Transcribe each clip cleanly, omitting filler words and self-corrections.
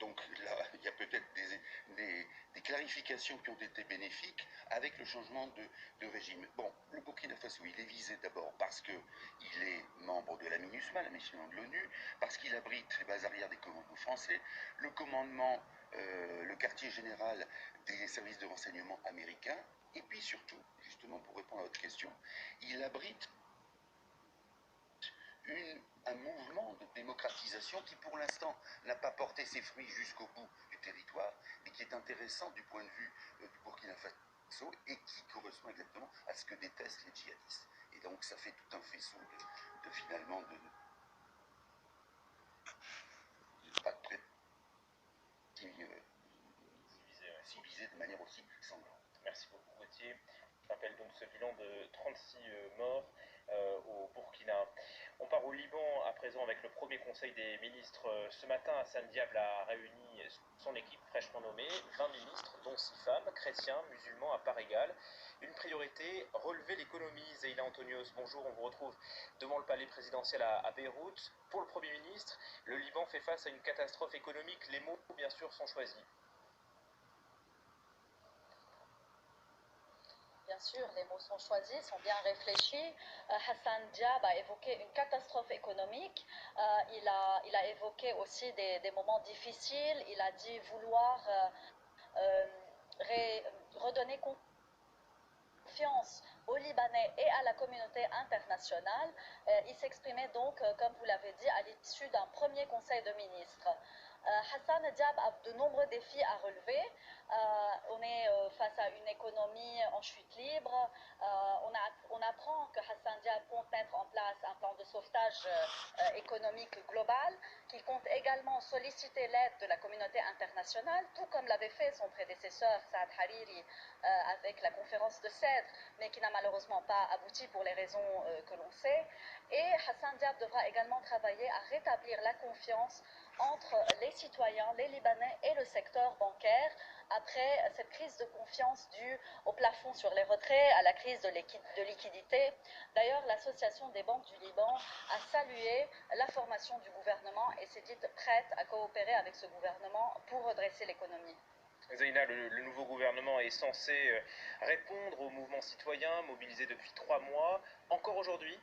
Donc là, il y a peut-être des clarifications qui ont été bénéfiques avec le changement de régime. Bon, le Burkina Faso, il est visé d'abord parce qu'il est membre de la MINUSMA, la mission de l'ONU, parce qu'il abrite les bases arrières des commandos français, le commandement, le quartier général des services de renseignement américains, et puis surtout, justement pour répondre à votre question, il abrite un mouvement de démocratisation qui pour l'instant n'a pas porté ses fruits jusqu'au bout du territoire, mais qui est intéressant du point de vue du Burkina Faso et qui correspond exactement à ce que détestent les djihadistes. Et donc ça fait tout un faisceau finalement de pas de prêt civilisé de manière aussi sanglante. Merci beaucoup Gauthier. Je rappelle donc ce bilan de 36 morts au Burkina. On part au Liban à présent avec le premier conseil des ministres. Ce matin, Hassan Diab a réuni son équipe fraîchement nommée, 20 ministres, dont 6 femmes, chrétiens, musulmans à part égale. Une priorité, relever l'économie. Zeina Antonios, bonjour, on vous retrouve devant le palais présidentiel à Beyrouth. Pour le Premier ministre, le Liban fait face à une catastrophe économique. Les mots, bien sûr, sont choisis. Bien sûr, les mots sont choisis, sont bien réfléchis. Hassan Diab a évoqué une catastrophe économique. Il a évoqué aussi des moments difficiles. Il a dit vouloir redonner confiance aux Libanais et à la communauté internationale. Il s'exprimait donc, comme vous l'avez dit, à l'issue d'un premier conseil de ministres. Hassan Diab a de nombreux défis à relever. On est face à une économie en chute libre. On apprend que Hassan Diab compte mettre en place un plan de sauvetage économique global, qu'il compte également solliciter l'aide de la communauté internationale, tout comme l'avait fait son prédécesseur Saad Hariri avec la conférence de Cèdre, mais qui n'a malheureusement pas abouti pour les raisons que l'on sait. Et Hassan Diab devra également travailler à rétablir la confiance entre les citoyens, les Libanais et le secteur bancaire après cette crise de confiance due au plafond sur les retraits, à la crise de liquidité. D'ailleurs, l'Association des banques du Liban a salué la formation du gouvernement et s'est dite prête à coopérer avec ce gouvernement pour redresser l'économie. Zeina, le nouveau gouvernement est censé répondre au mouvement citoyen mobilisé depuis 3 mois. Encore aujourd'hui,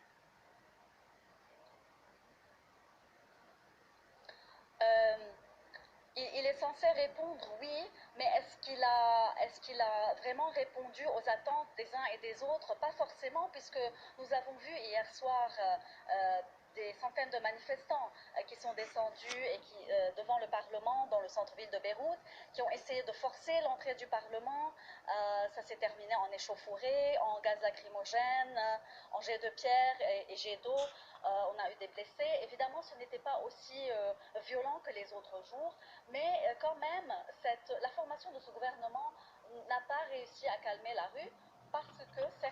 il est censé répondre oui, mais est-ce qu'il a vraiment répondu aux attentes des uns et des autres? Pas forcément, puisque nous avons vu hier soir des centaines de manifestants qui sont descendus devant le Parlement dans le centre-ville de Beyrouth, qui ont essayé de forcer l'entrée du Parlement. Ça s'est terminé en échauffourée, en gaz lacrymogène, en jets de pierre et jets d'eau. On a eu des blessés. Évidemment, ce n'était pas aussi violent que les autres jours, mais quand même, la formation de ce gouvernement n'a pas réussi à calmer la rue parce que certains